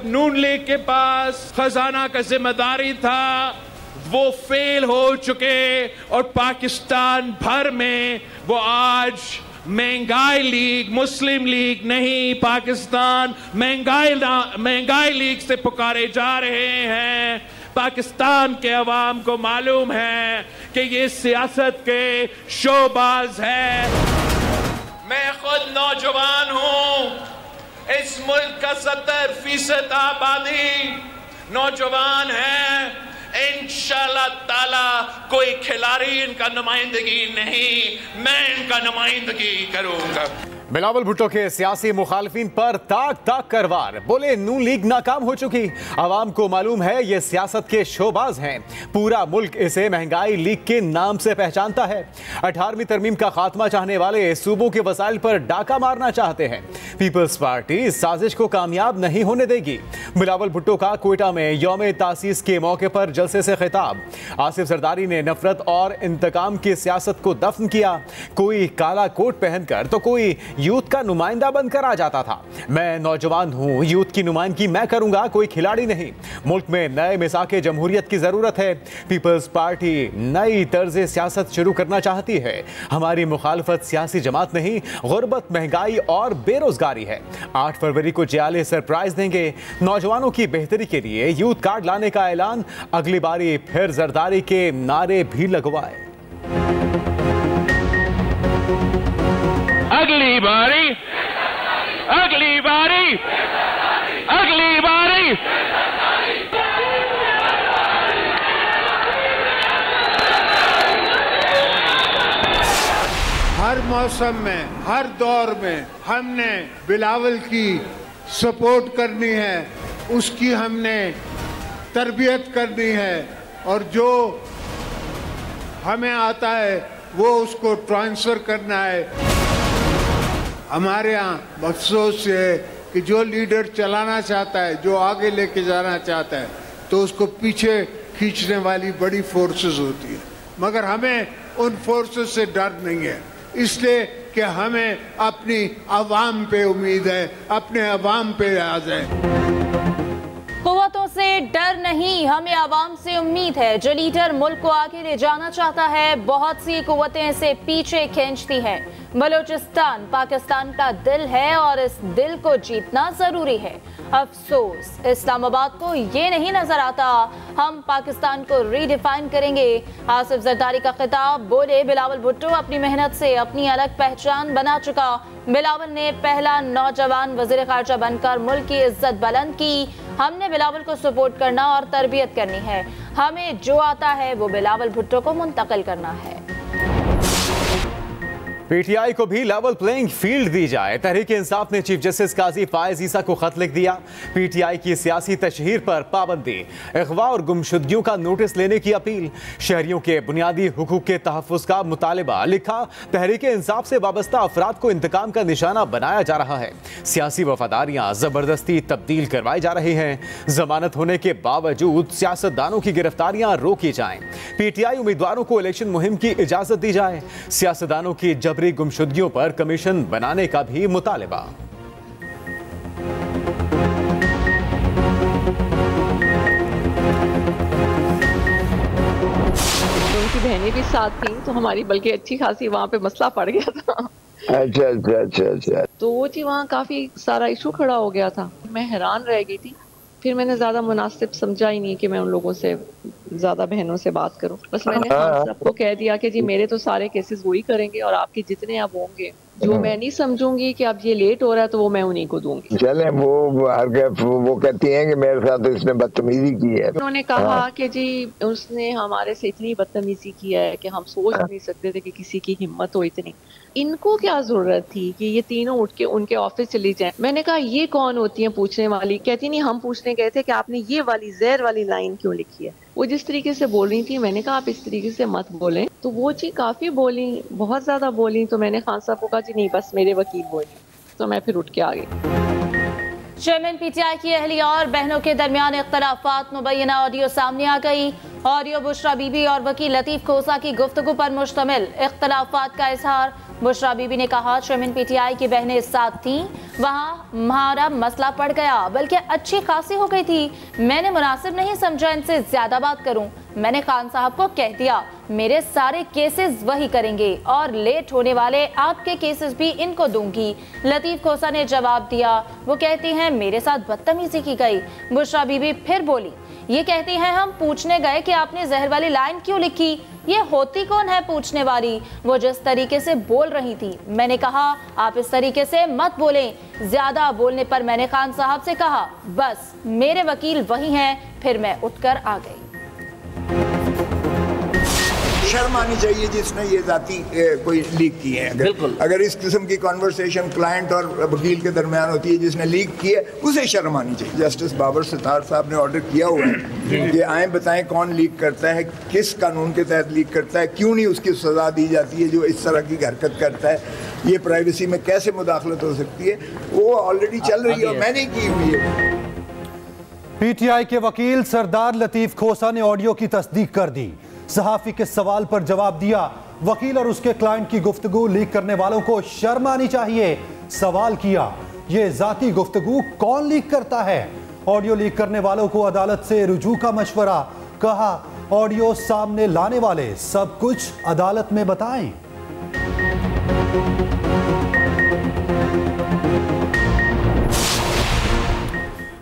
नून league के पास खजाना का जिम्मेदारी था वो फेल हो चुके और पाकिस्तान भर में वो आज महंगाई लीग, मुस्लिम लीग नहीं, पाकिस्तान महंगाई लीग से पुकारे जा रहे हैं। पाकिस्तान के अवाम को मालूम है कि ये सियासत के शोबाज है। मैं खुद नौजवान हूं। इस मुल्क का 70% आबादी नौजवान है। इंशाअल्लाह ताला कोई खिलाड़ी इनका नुमाइंदगी नहीं, मैं इनका नुमाइंदगी करूंगा। बिलावल भुट्टो के सियासी मुखालफिन पर ताक ताक कर वार। बोले नून लीग नाकाम हो चुकी, अवाम को मालूम है ये सियासत के शोबाज हैं। पूरा मुल्क इसे महंगाई लीग के नाम से पहचानता है। 18वीं तरमीम का खात्मा चाहने वाले सूबों के वसाइल पर डाका मारना चाहते हैं। पीपल्स पार्टी इस साजिश को कामयाब नहीं होने देगी। बिलावल भुट्टो का क्वेटा में यौम तासीस के मौके पर जलसे से खिताब। आसिफ जरदारी ने नफरत और इंतकाम की सियासत को दफन किया। कोई काला कोट पहनकर तो कोई यूथ का नुमाइंदा बनकर आ जाता था। मैं नौजवान हूं, यूथ की नुमाइंदगी मैं करूंगा, कोई खिलाड़ी नहीं। मुल्क में नए मिसाके जमहूरियत की जरूरत है। पीपल्स पार्टी नई तर्ज सियासत शुरू करना चाहती है। हमारी मुखालफत सियासी जमात नहीं, गुर्बत, महंगाई और बेरोजगारी है। 8 फरवरी को जियाले सरप्राइज देंगे। नौजवानों की बेहतरी के लिए यूथ कार्ड लाने का ऐलान। अगली बारी फिर जरदारी के नारे भी लगवाए। अगली बारी, अगली बारी, अगली बारी। हर मौसम में, हर दौर में हमने बिलावल की सपोर्ट करनी है, उसकी हमने तरबियत करनी है और जो हमें आता है वो उसको ट्रांसफर करना है। हमारे यहाँ अफसोस है कि जो लीडर चलाना चाहता है, जो आगे लेके जाना चाहता है, तो उसको पीछे खींचने वाली बड़ी फोर्सेस होती है। मगर हमें उन फोर्सेस से डर नहीं है, इसलिए कि हमें अपनी आवाम पे उम्मीद है, अपने आवाम पे याद है। कुव्वतों से डर नहीं, हमें आवाम से उम्मीद है। जो लीडर मुल्क को आगे ले जाना चाहता है, बहुत सी कुव्वतें इसे पीछे खींचती हैं। बलूचिस्तान पाकिस्तान का दिल है और इस दिल को जीतना जरूरी है। अफसोस इस्लामाबाद को ये नहीं नजर आता। हम पाकिस्तान को रीडिफाइन करेंगे। आसिफ जरदारी का खिताब। बोले बिलावल भुट्टो अपनी मेहनत से अपनी अलग पहचान बना चुका। बिलावल ने पहला नौजवान वजीर खारजा बनकर मुल्क की इज्जत बुलंद की। हमने बिलावल को सपोर्ट करना और तरबियत करनी है। हमें जो आता है वो बिलावल भुट्टो को मुंतकिल करना है। पीटीआई को भी लेवल प्लेइंग फील्ड दी जाए। तहरीक इंसाफ ने चीफ जस्टिस काजी फायज ईसा को खत लिख दिया। पीटीआई की सियासी तशहीर पर पाबंदी, अगवा और गुमशुदगियों का नोटिस लेने की अपील, शहरियों के बुनियादी हुकूक के तहफ़्फ़ुज़ का मुतालबा। लिखा, तहरीक इंसाफ से वाबस्ता अफराद को इंतकाम का निशाना बनाया जा रहा है। सियासी वफादारियाँ ज़बरदस्ती तब्दील करवाई जा रही हैं। जमानत होने के बावजूद सियासतदानों की गिरफ्तारियाँ रोकी जाएं। पीटीआई उम्मीदवारों को इलेक्शन मुहिम की इजाज़त दी जाए। सियासतदानों की जबरी गुमशुदगियों पर कमीशन बनाने का भी मुतालबा। उनकी बहनें भी साथ थी, तो हमारी बल्कि अच्छी खासी वहाँ पे मसला पड़ गया था। अच्छा। तो वो जी वहाँ काफी सारा इशू खड़ा हो गया था। मैं हैरान रह गई थी। फिर मैंने ज्यादा मुनासिब समझा ही नहीं कि मैं उन लोगों से ज्यादा बहनों से बात करूं। बस मैंने सबको कह दिया कि जी मेरे तो सारे केसेस वही करेंगे और आपके जितने अब होंगे, जो मैं नहीं समझूंगी कि अब ये लेट हो रहा है, तो वो मैं उन्हीं को दूंगी। चले वो कहती हैं कि मेरे साथ तो इसने बदतमीजी की है। उन्होंने कहा कि जी उसने हमारे से इतनी बदतमीजी की है कि हम सोच नहीं सकते थे कि किसी की हिम्मत हो इतनी। इनको क्या जरूरत थी कि ये तीनों उठ के उनके ऑफिस चली जाएं। मैंने कहा ये कौन होती है पूछने वाली? कहती नहीं, हम पूछने गए थे कि आपने ये वाली जहर वाली लाइन क्यों लिखी है। वो जिस तरीके से बोल रही थी, मैंने कहा आप इस तरीके से मत बोलें। तो वो जी काफी बोली, बहुत ज्यादा बोली। तो मैंने खान साहब को कहा जी नहीं, बस मेरे वकील बोली। तो मैं फिर उठ के आ गई। चेयरमैन पीटीआई की अहलिया और बहनों के दरमियान इख्तलाफात मुबैना ऑडियो सामने आ गई। ऑडियो बुशरा बीबी और वकील लतीफ खोसा की गुफ्तगू पर मुश्तमिल, इख्तलाफात का इजहार। बुशरा बीबी ने कहा चेयरमैन पीटीआई की बहनें साथ थीं, वहां हमारा मसला पड़ गया, बल्कि अच्छी खासी हो गई थी। मैंने मुनासिब नहीं समझा इनसे ज्यादा बात करूं। मैंने खान साहब को कह दिया मेरे सारे केसेस वही करेंगे और लेट होने वाले आपके केसेस भी इनको दूंगी। लतीफ खोसा ने जवाब दिया, वो कहती हैं मेरे साथ बदतमीजी की गई। बुशरा बीबी फिर बोली, ये कहती हैं हम पूछने गए कि आपने जहर वाली लाइन क्यों लिखी, ये होती कौन है पूछने वाली। वो जिस तरीके से बोल रही थी, मैंने कहा आप इस तरीके से मत बोलें। ज्यादा बोलने पर मैंने खान साहब से कहा बस मेरे वकील वही हैं, फिर मैं उठकर आ गई। शर्म आनी चाहिए जिसने ये जाती कोई लीक की है। अगर इस किस्म की कॉन्वर्सेशन क्लाइंट और वकील के दरमियान होती है जिसने लीक की है, उसे शर्म आनी चाहिए। जस्टिस बाबर सितार साहब ने ऑर्डर किया हुआ है कि आए बताएं कौन लीक करता है, किस कानून के तहत लीक करता है, क्यों नहीं उसकी सजा दी जाती है जो इस तरह की हरकत करता है, ये प्राइवेसी में कैसे मुदाखलत हो सकती है। वो ऑलरेडी चल रही है और मैंने की हुई है। पीटीआई के वकील सरदार लतीफ खोसा ने ऑडियो की तस्दीक कर दी। सहाफी के सवाल पर जवाब दिया, वकील और उसके क्लाइंट की गुफ्तगू लीक करने वालों को शर्म आनी चाहिए। सवाल किया, ये जाती गुफ्तगू कौन लीक करता है। ऑडियो लीक करने वालों को अदालत से रुजू का मशवरा। कहा ऑडियो सामने लाने वाले सब कुछ अदालत में बताएं।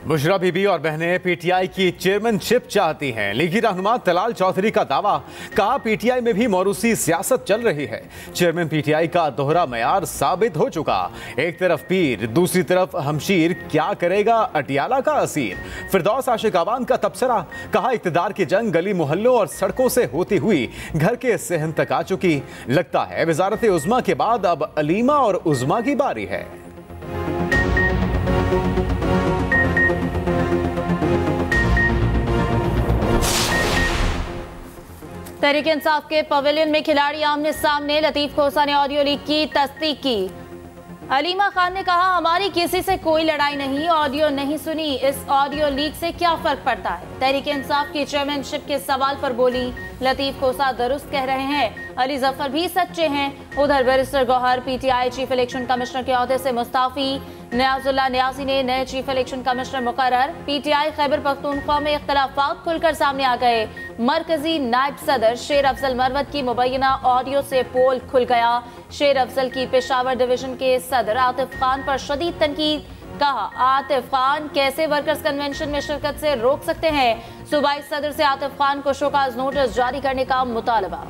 बुशरा बीबी और बहनें पीटीआई की चेयरमैनशिप चाहती हैं। लीगी रहनुमा तलाल चौधरी का दावा, कहा पीटीआई में भी मौरूसी सियासत चल रही है। चेयरमैन पीटीआई का दोहरा मयार साबित हो चुका, एक तरफ पीर दूसरी तरफ हमशीर, क्या करेगा अटियाला का असीर। फिरदौस आशिक आवाम का तबसरा, कहा इक्तदार की जंग गली मोहल्लों और सड़कों से होती हुई घर के सहन तक आ चुकी। लगता है वजारत उज़्मा के बाद अब अलीमा और उज़्मा की बारी है। तहरीक इंसाफ के पवेलियन में खिलाड़ी आमने सामने, लतीफ खोसा ने ऑडियो लीक की तस्दीक की। अलीमा खान ने कहा हमारी किसी से कोई लड़ाई नहीं, ऑडियो नहीं सुनी, इस ऑडियो लीक से क्या फर्क पड़ता है। तहरीक इंसाफ की चेयरमैनशिप के सवाल पर बोली, लतीफ खोसा दुरुस्त कह रहे हैं, अली जफर भी सच्चे हैं। उधर barrister Gohar PTI chief election commissioner के ओहदे से मुस्ताफी। नियाजुल्लाह नियाजी ने नए चीफ इलेक्शन कमिश्नर मुकर्रर। पीटीआई खैबर पख्तूनख्वा में इख्तलाफात खुलकर सामने आ गए। मरकजी नायब सदर शेर अफजल मरवत की मुबैना ऑडियो से पोल खुल गया। शेर अफजल की पेशावर डिवीजन के सदर आतिफ खान पर शदीद तनकीद। कहा आतिफ खान कैसे वर्कर्स कन्वेंशन में शिरकत से रोक सकते हैं। सूबाई सदर से आतिफ खान को शोकाज नोटिस जारी करने का मुतालबा।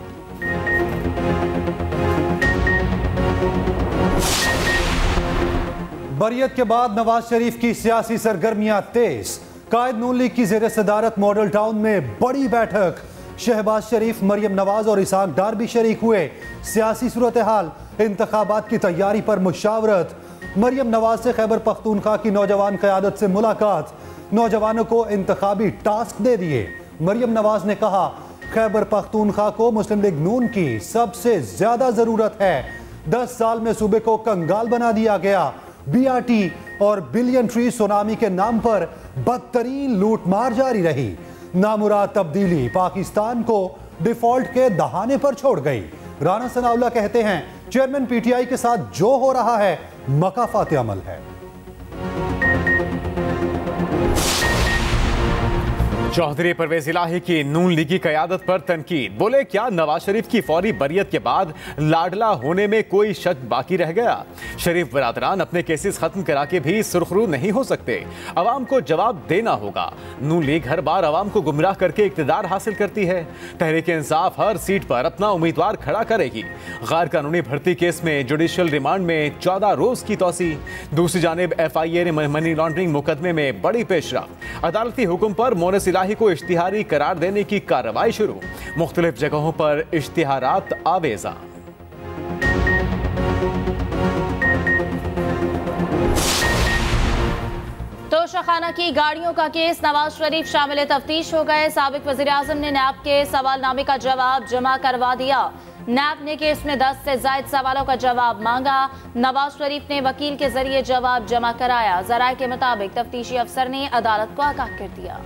बरियत के बाद नवाज शरीफ की सियासी सरगर्मियां तेज। कायद नून लीग की ज़ेर सदारत मॉडल टाउन में बड़ी बैठक। शहबाज शरीफ, मरियम नवाज और इसाक डार भी शरीक हुए। सियासी सूरत हाल, इंतखाबात की तैयारी पर मुशावरत। मरियम नवाज से खैबर पख्तूनख्वा की नौजवान क़यादत से मुलाकात। नौजवानों को इंतखाबी टास्क दे दिए। मरियम नवाज ने कहा खैबर पख्तूनख्वा को मुस्लिम लीग नून की सबसे ज्यादा जरूरत है। 10 साल में सूबे को कंगाल बना दिया गया। बीआरटी और बिलियन ट्री सुनामी के नाम पर बदतरीन लूटमार जारी रही। नामुराद तब्दीली पाकिस्तान को डिफॉल्ट के दहाने पर छोड़ गई। राना सनाउल्लाह कहते हैं चेयरमैन पीटीआई के साथ जो हो रहा है मकाफात अमल है। चौधरी परवेज इलाही की नून लीगी क़यादत पर तनकीद। बोले क्या नवाज शरीफ की फौरी बरियत के बाद लाडला होने में कोई शक बाकी रह गया। शरीफ बरादरान अपने केसेस खत्म करा के भी सुरखरू नहीं हो सकते, अवाम को जवाब देना होगा। नून लीग हर बार अवाम को गुमराह करके इक़्तिदार हासिल करती है। तहरीक इंसाफ हर सीट पर अपना उम्मीदवार खड़ा करेगी। गैर कानूनी भर्ती केस में जुडिशल रिमांड में 14 रोज की तौसी। दूसरी जानिब FIA ने मनी लॉन्ड्रिंग मुकदमे में बड़ी पेशरफ। अदालती हुक्म पर मोनिस इलाही को इश्तिहारी करार देने की कार्रवाई शुरू। मुख्तलिफ जगहों पर इश्तिहारात आवेजा। तोशाखाना की गाड़ियों का केस, नवाज शरीफ शामिल तफ्तीश हो गए। साबिक वजीर आजम ने नैब के सवालनामे का जवाब जमा करवा दिया। नैब ने केस में 10 से ज्यादा सवालों का जवाब मांगा। नवाज शरीफ ने वकील के जरिए जवाब जमा कराया। जराये के मुताबिक तफ्तीशी अफसर ने अदालत को आगाह कर दिया।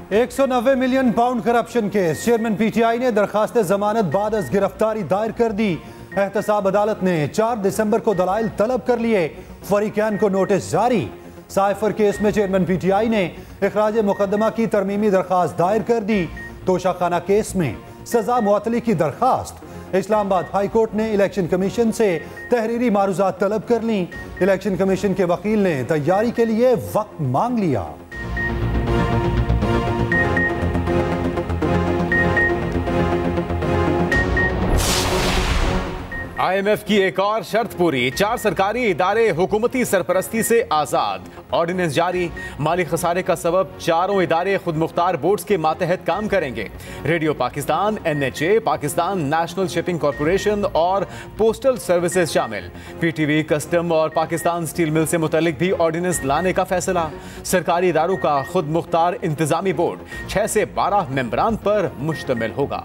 190 million pound corruption case. Chairman PTI ने दरखास्त जमानत बाद अज गिरफ्तारी दायर कर दी। एहतसाब अदालत ने 4 दिसंबर को दलाइल तलब कर लिए। फरीकैन को नोटिस जारी। साइफर केस में चेयरमैन पीटीआई ने इखराज मुकदमा की तरमीमी दरखास्त दायर कर दी। तोशाखाना केस में सजा मुअत्तली की दरखास्त। इस्लामाबाद हाई कोर्ट ने इलेक्शन कमीशन से तहरीरी मारूजात तलब कर ली। इलेक्शन कमीशन के वकील ने तैयारी के लिए वक्त मांग लिया। IMF की एक और शर्त पूरी। 4 सरकारी इदारे हुकूमती सरपरस्ती से आजाद। ऑर्डिनेंस जारी। माली खसारे का सबब 4 इदारे खुद मुख्तार बोर्ड्स के मातहत काम करेंगे। Radio Pakistan, NHA, Pakistan national shipping corporation और पोस्टल सर्विसेज शामिल। PTV, कस्टम और पाकिस्तान स्टील मिल से मुतल्लिक भी ऑर्डिनेंस लाने का फैसला। सरकारी इदारों का खुद मुख्तार इंतजामी बोर्ड 6 से 12 मेंबरान पर मुश्तमिल होगा।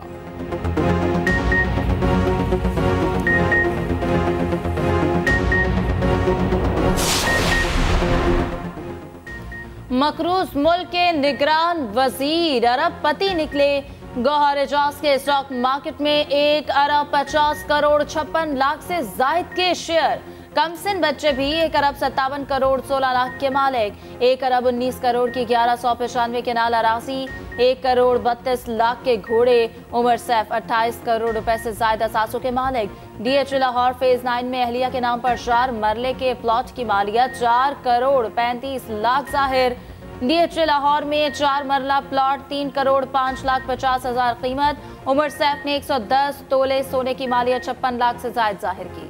मकरूज मुल्क के निगरान वजीर अरबपति निकले। गौहर एजाज के स्टॉक मार्केट में 1 अरब 50 करोड़ 56 लाख से जायद के शेयर। कमसिन बच्चे भी 1 अरब 57 करोड़ 16 लाख के मालिक। 1 अरब 19 करोड़ की 1195 केनाल अराजी। 1 करोड़ 32 लाख के घोड़े। उमर सैफ 28 करोड़ रुपए से ज्यादा असासों के मालिक। DH लाहौर फेज 9 में अहलिया के नाम पर 4 मरले के प्लॉट की मालियत 4 करोड़ 35 लाख जाहिर। DH लाहौर में 4 मरला प्लॉट 3 करोड़ 5 लाख 50 हजार कीमत। उमर सैफ ने 110 तोले सोने की मालियत 56 लाख से ज्यादा जाहिर की।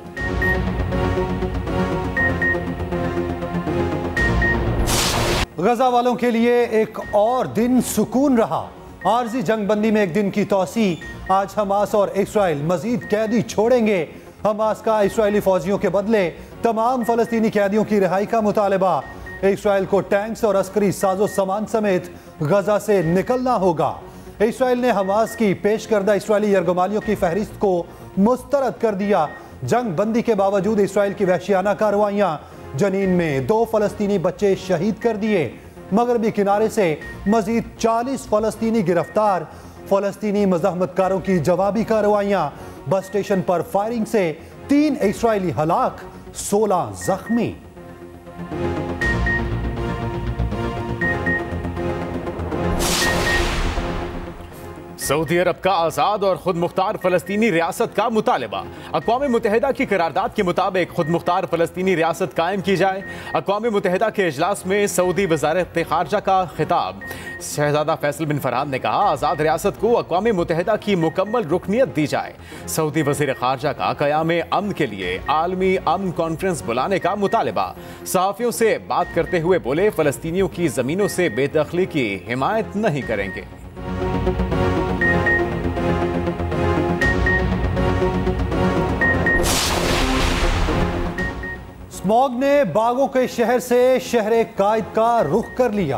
गजा वालों के लिए एक और दिन सुकून रहा। आरजी जंगबंदी में 1 दिन की तोसी। आज हमास और इस्राइल मजीद कैदी छोड़ेंगे। हमास का इस्राइली फौजियों के बदले तमाम फलस्तीनी कैदियों की रिहाई का मुतालबा। इस्राइल को टैंक्स और अस्करी साजो सामान समेत गजा से निकलना होगा। इस्राइल ने हमास की पेश करदा इस्राइली यरगमालियों की फहरिस्त को मुस्तरद कर दिया। जंग बंदी के बावजूद इस्राइल की वहशियाना कार्रवाइयां। जनीन में 2 फलस्तीनी बच्चे शहीद कर दिए। मगरबी किनारे से मजीद 40 फलस्तीनी गिरफ्तार। फलस्तीनी मज़ाहमतकारों की जवाबी कार्रवाइयां। बस स्टेशन पर फायरिंग से 3 इस्राइली हलाक, 16 जख्मी। सऊदी अरब का आज़ाद और खुद मुख्तार फ़लस्तीनी रियासत का मुतालबा। अक़वाम मुत्तहिदा की करारदाद के मुताबिक खुद मुख्तार फ़लस्तीनी रियासत कायम की जाए। अक़वाम मुत्तहिदा के इजलास में सऊदी वज़ारत ख़ारजा का खिताब। शहजादा फैसल बिन फरहाद ने कहा, आज़ाद रियासत को अक़वाम मुत्तहिदा की मुकम्मल रुकनियत दी जाए। सऊदी वज़ीर ख़ारजा का क़याम अमन के लिए आलमी अमन कॉन्फ्रेंस बुलाने का मुतालबा। सहाफ़ियों से बात करते हुए बोले, फ़लस्तीनियों की ज़मीनों से बेदखली की हिमायत नहीं करेंगे। स्मॉग ने बागों के शहर से शहर कायद का रुख कर लिया।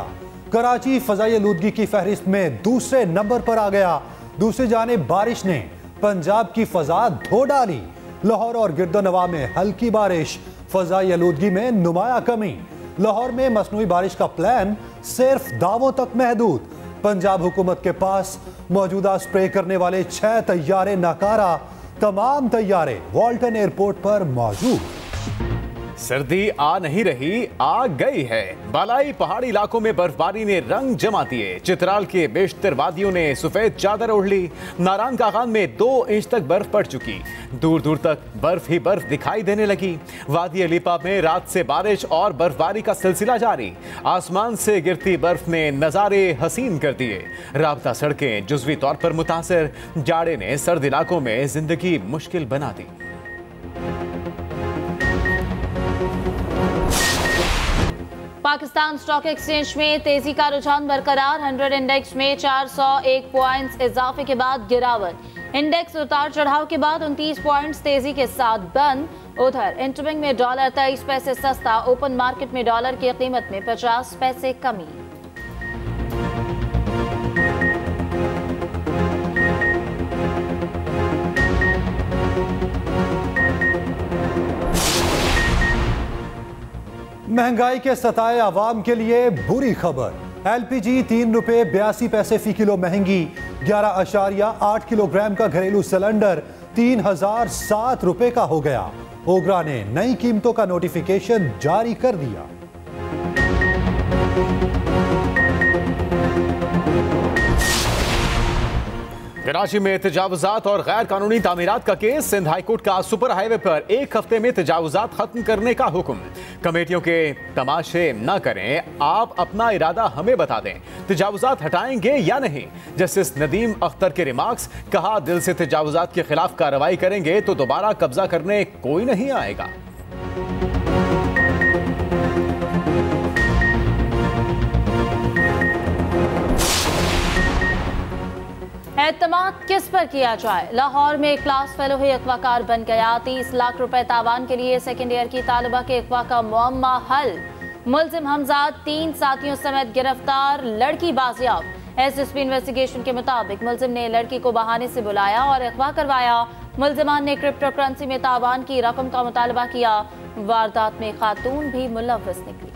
कराची फजाई आलूदगी की फहरिस्त में दूसरे नंबर पर आ गया। दूसरी जानिब बारिश ने पंजाब की फजा धो डाली। लाहौर और गिरदोनवा में हल्की बारिश, फजाई आलूदगी में नुमाया कमी। लाहौर में मसनूई बारिश का प्लान सिर्फ दावों तक महदूद। पंजाब हुकूमत के पास मौजूदा स्प्रे करने वाले 6 तैयारे नाकारा। तमाम तैयारे वाल्टन एयरपोर्ट पर मौजूद। सर्दी आ नहीं रही, आ गई है। बालाई पहाड़ी इलाकों में बर्फबारी ने रंग जमा दिए। चित्राल के बेशतर वादियों ने सफेद चादर ओढ़ ली। नारायण कागान में 2 इंच तक बर्फ पड़ चुकी। दूर दूर तक बर्फ ही बर्फ दिखाई देने लगी। वादी अलीपा में रात से बारिश और बर्फबारी का सिलसिला जारी। आसमान से गिरती बर्फ ने नजारे हसीन कर दिए। राबता सड़कें जुज़वी तौर पर मुतासर। जाड़े ने सर्द इलाकों में जिंदगी मुश्किल बना दी। पाकिस्तान स्टॉक एक्सचेंज में तेजी का रुझान बरकरार। 100 इंडेक्स में 401 पॉइंट्स इजाफे के बाद गिरावट। इंडेक्स उतार चढ़ाव के बाद 29 पॉइंट्स तेजी के साथ बंद। उधर इंटरबैंक में डॉलर 23 पैसे सस्ता। ओपन मार्केट में डॉलर की कीमत में 50 पैसे कमी। महंगाई के सताए आवाम के लिए बुरी खबर। LPG 3 रुपए 82 पैसे फी किलो महंगी, 11.8 किलोग्राम का घरेलू सिलेंडर 3007 रुपए का हो गया। ओगरा ने नई कीमतों का नोटिफिकेशन जारी कर दिया। कराची में तजावुजात और गैर कानूनी तामीरात का केस। सिंध हाईकोर्ट का सुपर हाईवे पर 1 हफ्ते में तजावुजात खत्म करने का हुक्म। कमेटियों के तमाशे न करें, आप अपना इरादा हमें बता दें, तजावुजात हटाएंगे या नहीं। जस्टिस नदीम अख्तर के रिमार्क्स, कहा दिल से तजावुजात के खिलाफ कार्रवाई करेंगे तो दोबारा कब्जा करने कोई नहीं आएगा। एतमाद किस पर किया जाए। लाहौर में क्लास फेलो ही अगवाकार बन गया। 30 लाख रुपए तावान के लिए सेकेंड ईयर की तालिबा के अगवा का मुअम्मा हल। मुलजिम हमजाद 3 साथियों समेत गिरफ्तार, लड़की बाजियाब। एसएसपी इन्वेस्टिगेशन के मुताबिक मुलजिम ने लड़की को बहाने से बुलाया और अगवा करवाया। मुलजिमान ने क्रिप्टो करेंसी में तावान की रकम का मुतालबा किया। वारदात में खातून भी मुलव्वस निकली।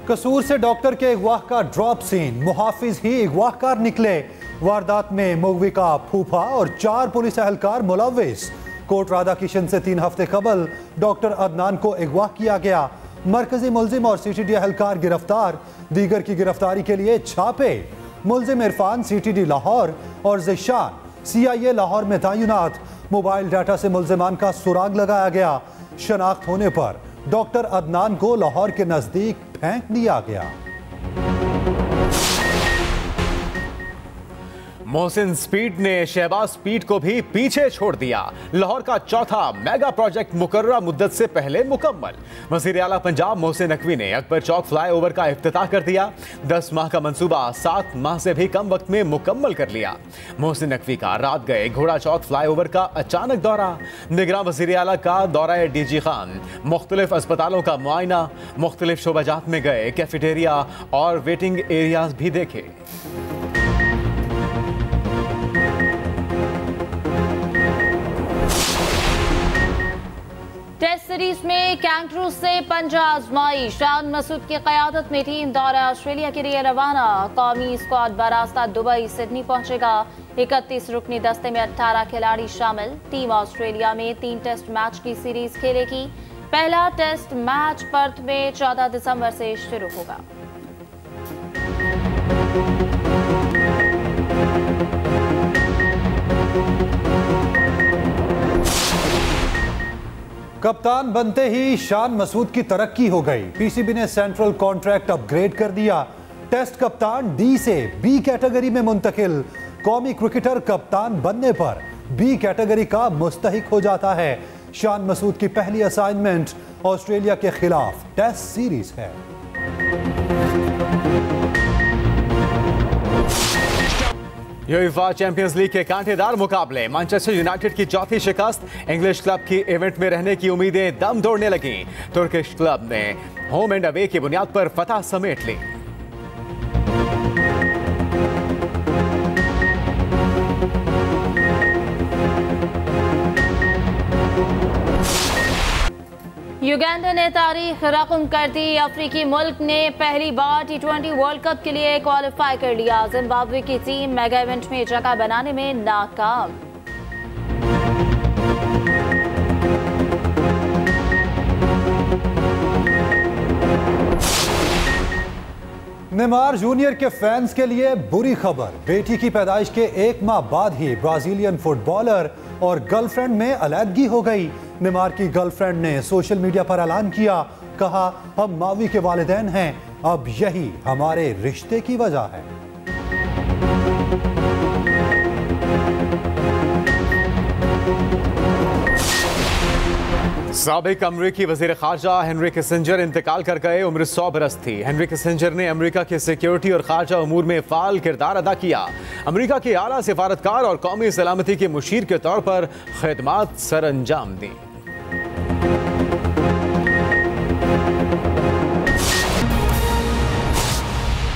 कसूर से डॉक्टर के अगवा का ड्रॉप सीन, मुहाफिज ही अगवाकार निकले। वारदात में मुगवी का फूफा और 4 पुलिस एहलकार मुलव्विस। कोट राधा किशन से 3 हफ्ते कबल डॉक्टर अदनान को अगवा किया गया। मरकजी मुलजिम और सीटीडी एहलकार गिरफ्तार, दीगर की गिरफ्तारी के लिए छापे। मुलजिम इरफान सीटीडी लाहौर और ज़िशान CIA लाहौर में तैनात। मोबाइल डाटा से मुलजिमान का सुराग लगाया गया। शनाख्त होने पर डॉक्टर अदनान को लाहौर के नजदीक फेंक दिया गया। मोहसिन स्पीड ने शहबाज स्पीड को भी पीछे छोड़ दिया। लाहौर का चौथा मेगा प्रोजेक्ट मुकर्ररा मुद्दत से पहले मुकम्मल। वज़ीर आला पंजाब मोहसिन नकवी ने अकबर चौक फ्लाईओवर का इफ्तिताह कर दिया। 10 माह का मंसूबा 7 माह से भी कम वक्त में मुकम्मल कर लिया। मोहसिन नकवी का रात गए घोड़ा चौक फ्लाईओवर का अचानक दौरा। निगरान वज़ीर आला का दौरा DG खान, मुख्तलिफ अस्पतालों का मुआयना, मुख्तलिफ शोबाजात में गए, कैफेटेरिया और वेटिंग एरियाज भी देखे। टेस्ट सीरीज में कैंगरू से पंजा आजमाई। शान मसूद की क़यादत में टीम दौरा ऑस्ट्रेलिया के लिए रवाना। कौमी स्क्वाड बरास्ता दुबई सिडनी पहुंचेगा। 31 रुकनी दस्ते में 18 खिलाड़ी शामिल। टीम ऑस्ट्रेलिया में 3 टेस्ट मैच की सीरीज खेलेगी। पहला टेस्ट मैच पर्थ में 14 दिसंबर से शुरू होगा। कप्तान बनते ही शान मसूद की तरक्की हो गई। PCB ने सेंट्रल कॉन्ट्रैक्ट अपग्रेड कर दिया। टेस्ट कप्तान D से B कैटेगरी में मुंतकिल। कौमी क्रिकेटर कप्तान बनने पर B कैटेगरी का मुस्तहिक हो जाता है। शान मसूद की पहली असाइनमेंट ऑस्ट्रेलिया के खिलाफ टेस्ट सीरीज है। यूएफा चैंपियंस लीग के कांटेदार मुकाबले। मैनचेस्टर यूनाइटेड की चौथी शिकस्त। इंग्लिश क्लब की इवेंट में रहने की उम्मीदें दम तोड़ने लगी। तुर्किश क्लब ने होम एंड अवे की बुनियाद पर फतह समेट ली। युगांडा ने तारीख रकम कर दी। अफ्रीकी मुल्क ने पहली बार T20 वर्ल्ड कप के लिए क्वालिफाई कर लिया। जिम्बाब्वे की टीम मेगा इवेंट में जगह बनाने में नाकाम। नेमार जूनियर के फैंस के लिए बुरी खबर। बेटी की पैदाइश के 1 माह बाद ही ब्राजीलियन फुटबॉलर और गर्लफ्रेंड में अलहदगी हो गई। नेमार की गर्लफ्रेंड ने सोशल मीडिया पर ऐलान किया, कहा हम मावी के वालिदैन हैं, अब यही हमारे रिश्ते की वजह है। साबिक अमरीकी वजीर खारजा हेनरी किसिंजर इंतकाल कर गए। उम्र 100 बरस थी। हेनरी किसिंजर ने अमरीका के सिक्योरिटी और खारजा उमूर में फाल किरदार अदा किया। अमरीका के आला सिफारतकार और कौमी सलामती के मुशीर के तौर पर खिदमात सर अंजाम दी।